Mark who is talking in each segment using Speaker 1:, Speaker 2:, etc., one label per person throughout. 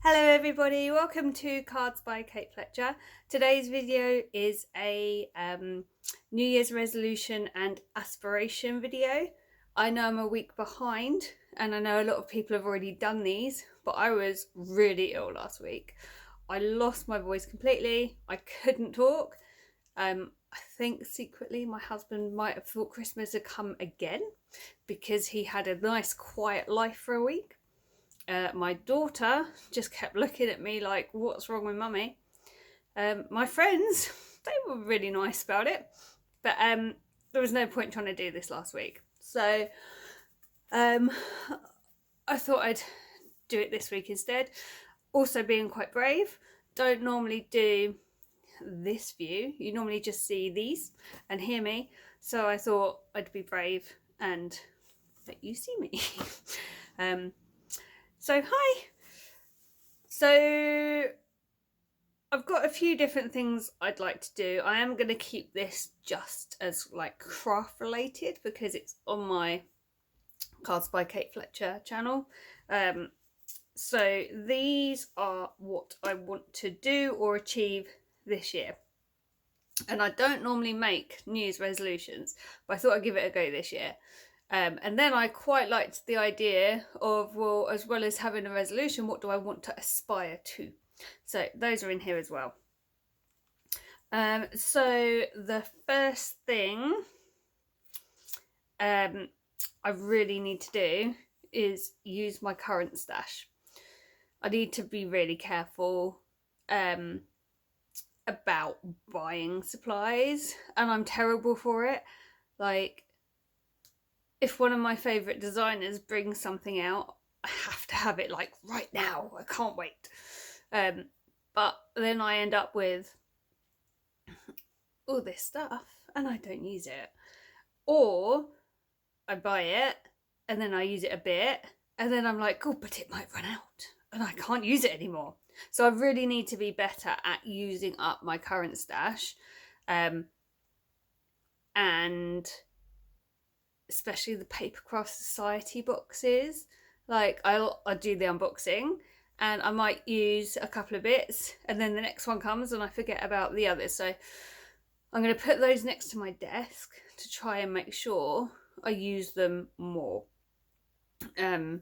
Speaker 1: Hello everybody, welcome to Cards by Kate Fletcher. Today's video is a New Year's resolution and aspiration video. I know I'm a week behind and I know a lot of people have already done these, but I was really ill last week. I lost my voice completely, I couldn't talk. I think secretly my husband might have thought Christmas had come again because he had a nice quiet life for a week. My daughter just kept looking at me like, what's wrong with mummy? My friends, they were really nice about it, but there was no point trying to do this last week. So I thought I'd do it this week instead. Also being quite brave, don't normally do this view. You normally just see these and hear me. So I thought I'd be brave and let you see me. So hi. So I've got a few different things I'd like to do. I am going to keep this just as like craft related because it's on my Cards by Kate Fletcher channel. So these are what I want to do or achieve this year. And I don't normally make New Year's resolutions, but I thought I'd give it a go this year. And then I quite liked the idea of, well, as well as having a resolution, what do I want to aspire to? So those are in here as well. So the first thing I really need to do is use my current stash. I need to be really careful about buying supplies, and I'm terrible for it. Like, if one of my favourite designers brings something out, I have to have it like right now. I can't wait. But then I end up with all this stuff and I don't use it. Or I buy it and then I use it a bit and then I'm like, oh, but it might run out and I can't use it anymore. So I really need to be better at using up my current stash. And especially the Papercraft Society boxes. Like I'll do the unboxing and I might use a couple of bits and then the next one comes and I forget about the others. So I'm going to put those next to my desk to try and make sure I use them more. So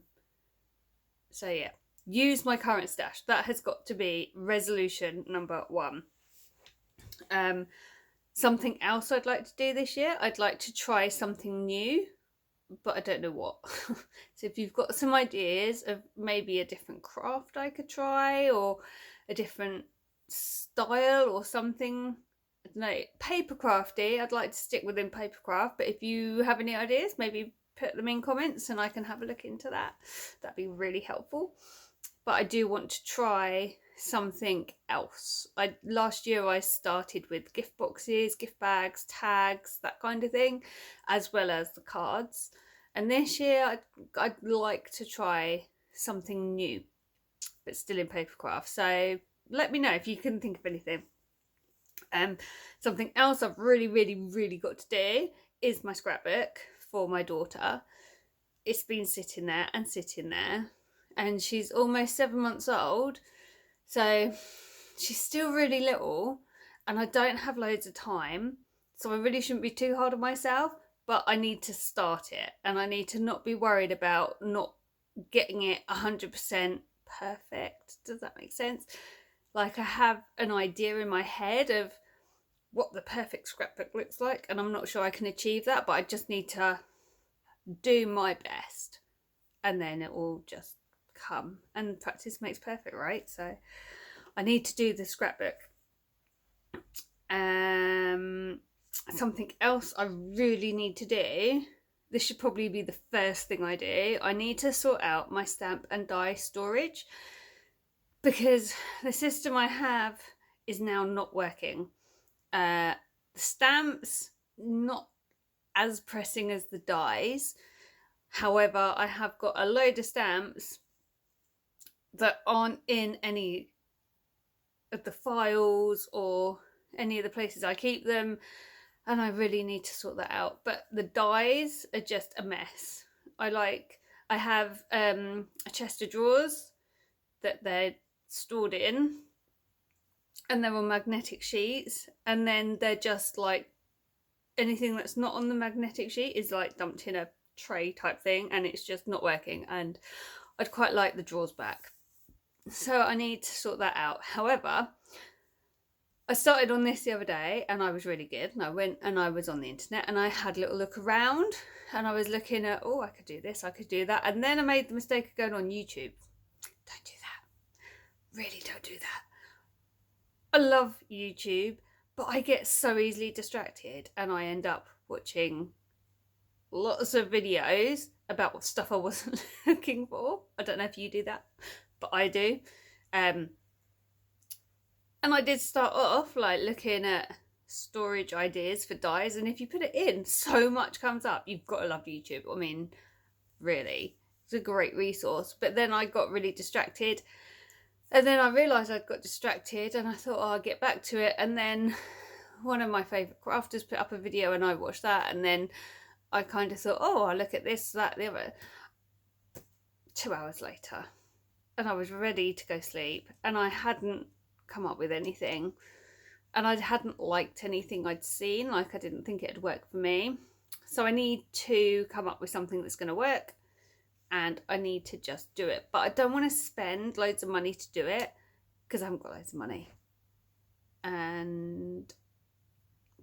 Speaker 1: yeah, use my current stash. That has got to be resolution number 1. Something else I'd like to do this year, I'd like to try something new, but I don't know what. So if you've got some ideas of maybe a different craft I could try or a different style or something, I don't know, papercrafty, I'd like to stick within papercraft, but if you have any ideas, maybe put them in comments and I can have a look into that. That'd be really helpful. But I do want to try something else. Last year I started with gift boxes, gift bags, tags, that kind of thing, as well as the cards. And this year I'd like to try something new, but still in papercraft. So let me know if you can think of anything. Something else I've really got to do is my scrapbook for my daughter. It's been sitting there and she's almost 7 months old. So she's still really little and I don't have loads of time. So I really shouldn't be too hard on myself, but I need to start it and I need to not be worried about not getting it 100% perfect. Does that make sense? Like I have an idea in my head of what the perfect scrapbook looks like and I'm not sure I can achieve that, but I just need to do my best and then it will just come, and practice makes perfect, right? So I need to do the scrapbook. Something else I really need to do, this should probably be the first thing I do, I need to sort out my stamp and die storage because the system I have is now not working. The stamps, not as pressing as the dies. However, I have got a load of stamps that aren't in any of the files or any of the places I keep them, and I really need to sort that out. But the dies are just a mess. I have a chest of drawers that they're stored in, and they're on magnetic sheets, and then they're just like anything that's not on the magnetic sheet is like dumped in a tray type thing, and it's just not working, and I'd quite like the drawers back. So I need to sort that out. However, I started on this the other day and I was really good, and I went and I was on the internet and I had a little look around, and I was looking at, oh, I could do this, I could do that, and then I made the mistake of going on YouTube. Don't do that. Really don't do that. I love YouTube, but I get so easily distracted and I end up watching lots of videos about stuff I wasn't looking for. I don't know if you do that, but I do. And I did start off like looking at storage ideas for dyes, and if you put it in, so much comes up. You've got to love YouTube. I mean, really, it's a great resource. But then I got really distracted, and then I realised I'd got distracted, and I thought, oh, I'll get back to it. And then one of my favourite crafters put up a video and I watched that, and then I kind of thought, oh, I'll look at this, that, the other. 2 hours later, and I was ready to go sleep, and I hadn't come up with anything, and I hadn't liked anything I'd seen. Like, I didn't think it'd work for me. So I need to come up with something that's going to work, and I need to just do it. But I don't want to spend loads of money to do it because I haven't got loads of money. And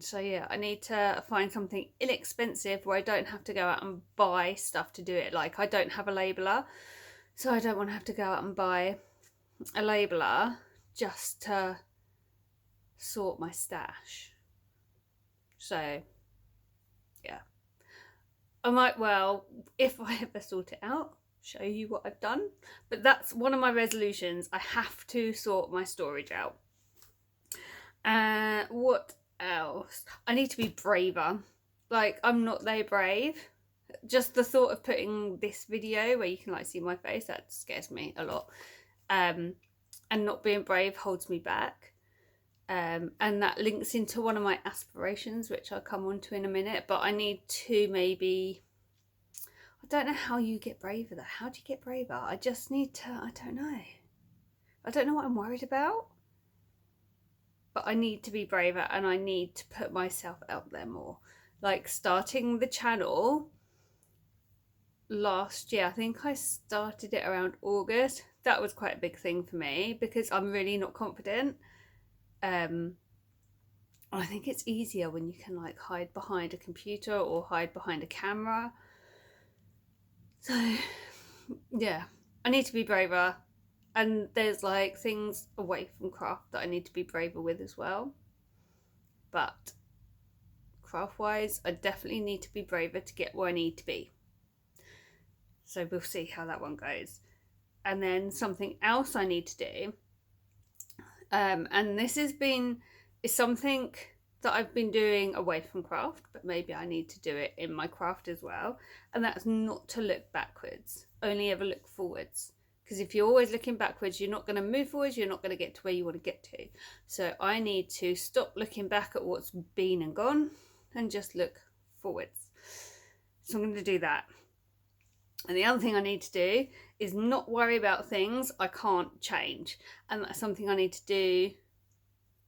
Speaker 1: so yeah, I need to find something inexpensive where I don't have to go out and buy stuff to do it. Like, I don't have a labeler, so I don't want to have to go out and buy a labeler just to sort my stash. So yeah, I might, well, if I ever sort it out, show you what I've done. But that's one of my resolutions. I have to sort my storage out. What else? I need to be braver. Like, I'm not that brave. Just the thought of putting this video where you can like see my face, that scares me a lot. And not being brave holds me back. And that links into one of my aspirations, which I'll come on to in a minute. But I need to maybe, I don't know how you get braver though. How do you get braver? I just need to, I don't know. I don't know what I'm worried about. But I need to be braver, and I need to put myself out there more. Like, starting the channel last year, I think I started it around August. That was quite a big thing for me because I'm really not confident. I think it's easier when you can like hide behind a computer or hide behind a camera. So yeah, I need to be braver. And there's like things away from craft that I need to be braver with as well. But craft wise, I definitely need to be braver to get where I need to be. So we'll see how that one goes. And then something else I need to do, and this is something that I've been doing away from craft, but maybe I need to do it in my craft as well. And that's not to look backwards, only ever look forwards. Because if you're always looking backwards, you're not going to move forwards, you're not going to get to where you want to get to. So I need to stop looking back at what's been and gone and just look forwards. So I'm going to do that. And the other thing I need to do is not worry about things I can't change. And that's something I need to do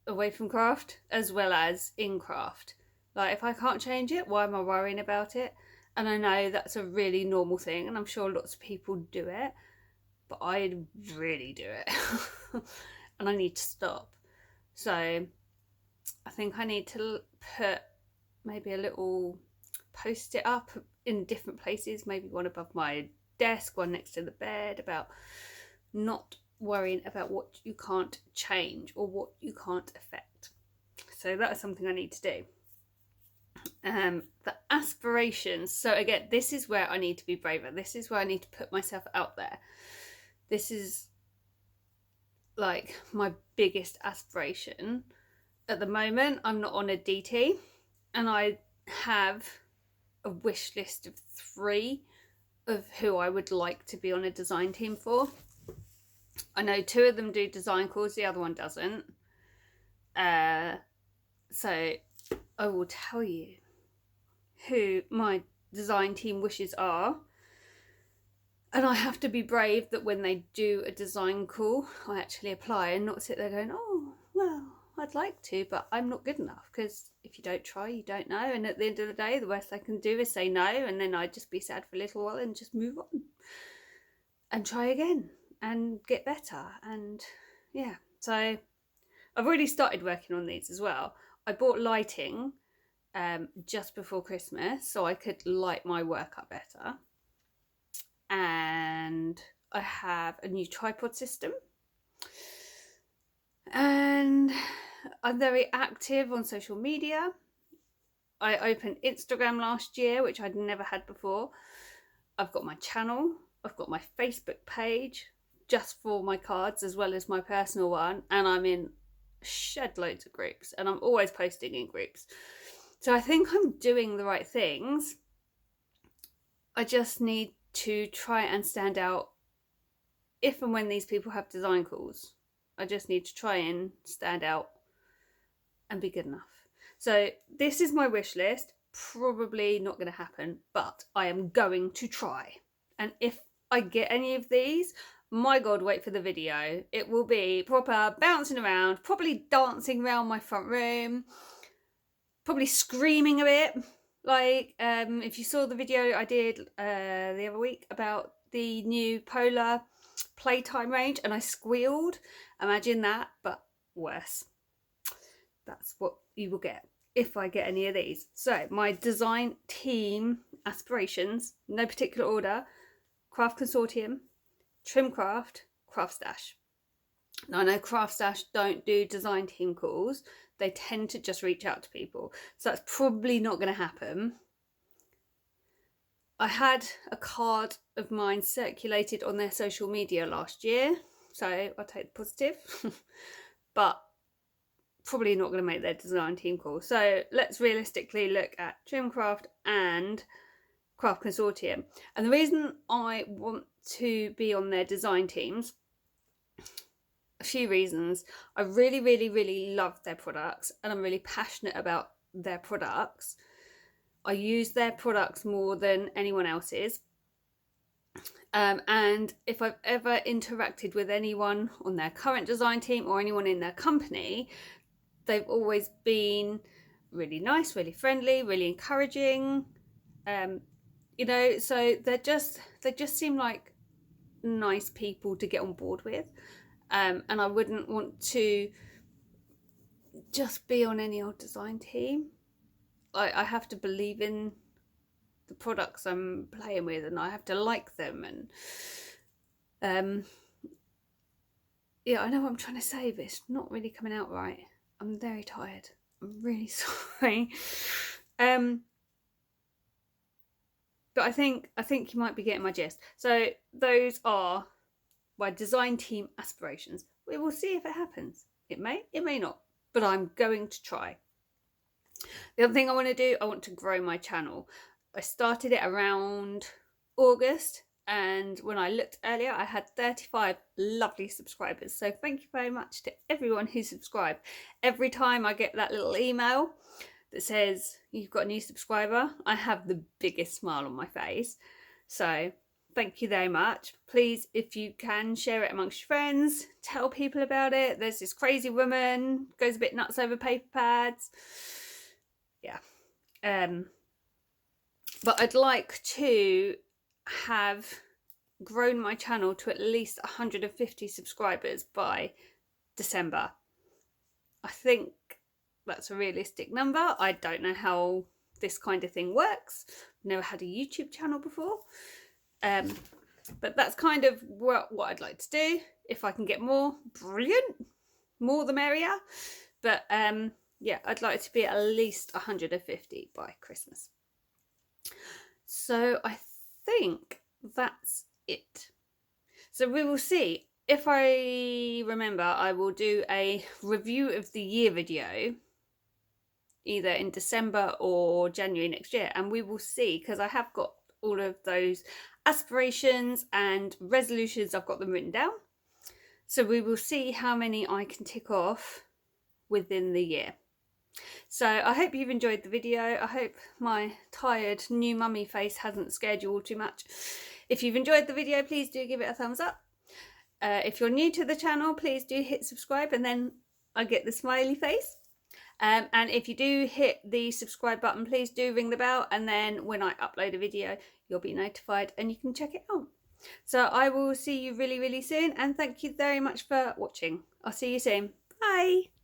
Speaker 1: away from craft as well as in craft. Like, if I can't change it, why am I worrying about it? And I know that's a really normal thing, and I'm sure lots of people do it. But I really do it. And I need to stop. So I think I need to put maybe a little post-it up in different places, maybe one above my desk, one next to the bed, about not worrying about what you can't change or what you can't affect. So that is something I need to do. The aspirations. So again, this is where I need to be braver. This is where I need to put myself out there. This is like my biggest aspiration. At the moment, I'm not on a DT, and I have a wish list of 3 of who I would like to be on a design team for. I know 2 of them do design calls, the other one doesn't. So I will tell you who my design team wishes are. And I have to be brave that when they do a design call, I actually apply and not sit there going, oh, well, I'd like to, but I'm not good enough. Because if you don't try, you don't know. And at the end of the day, the worst I can do is say no. And then I'd just be sad for a little while and just move on and try again and get better. And yeah, so I've already started working on these as well. I bought lighting just before Christmas so I could light my work up better. And I have a new tripod system, and I'm very active on social media. I opened Instagram last year, which I'd never had before. I've got my channel, I've got my Facebook page just for my cards as well as my personal one, and I'm in shed loads of groups, and I'm always posting in groups. So I think I'm doing the right things. I just need to try and stand out if and when these people have design calls. I just need to try and stand out and be good enough. So this is my wish list. Probably not going to happen, but I am going to try. And if I get any of these, my God, wait for the video. It will be proper bouncing around, probably dancing around my front room, probably screaming a bit. Like if you saw the video I did the other week about the new Polar playtime range and I squealed, imagine that, but worse. That's what you will get if I get any of these. So my design team aspirations, no particular order: Craft Consortium, Trimcraft, Craft Stash. Now I know Craft Stash don't do design team calls. They tend to just reach out to people. So that's probably not going to happen. I had a card of mine circulated on their social media last year, so I'll take the positive. But probably not going to make their design team call. So let's realistically look at Trimcraft and Craft Consortium. And the reason I want to be on their design teams, a few reasons. I really, really, really love their products, and I'm really passionate about their products. I use their products more than anyone else's. And if I've ever interacted with anyone on their current design team or anyone in their company, they've always been really nice, really friendly, really encouraging. You know, so they just seem like nice people to get on board with. And I wouldn't want to just be on any old design team. I have to believe in the products I'm playing with, and I have to like them. And yeah, I know what I'm trying to say, but it's not really coming out right. I'm very tired. I'm really sorry. But I think you might be getting my gist. So those are my design team aspirations. We will see if it happens. It may not, but I'm going to try. The other thing I want to do, I want to grow my channel. I started it around August, and when I looked earlier, I had 35 lovely subscribers. So thank you very much to everyone who subscribed. Every time I get that little email that says you've got a new subscriber, I have the biggest smile on my face. So thank you very much. Please, if you can, share it amongst your friends, tell people about it. There's this crazy woman, goes a bit nuts over paper pads. Yeah. But I'd like to have grown my channel to at least 150 subscribers by December. I think that's a realistic number. I don't know how this kind of thing works. I've never had a YouTube channel before. But that's kind of what I'd like to do. If I can get more, brilliant. More the merrier. But yeah, I'd like to be at least 150 by Christmas. So I think that's it. So we will see. If I remember, I will do a review of the year video either in December or January next year, and we will see, because I have got all of those aspirations and resolutions, I've got them written down. So we will see how many I can tick off within the year. So I hope you've enjoyed the video. I hope my tired new mummy face hasn't scared you all too much. If you've enjoyed the video, please do give it a thumbs up. If you're new to the channel, please do hit subscribe, and then I get the smiley face. And if you do hit the subscribe button, please do ring the bell, and then when I upload a video, you'll be notified and you can check it out. So I will see you really, really soon, and thank you very much for watching. I'll see you soon. Bye.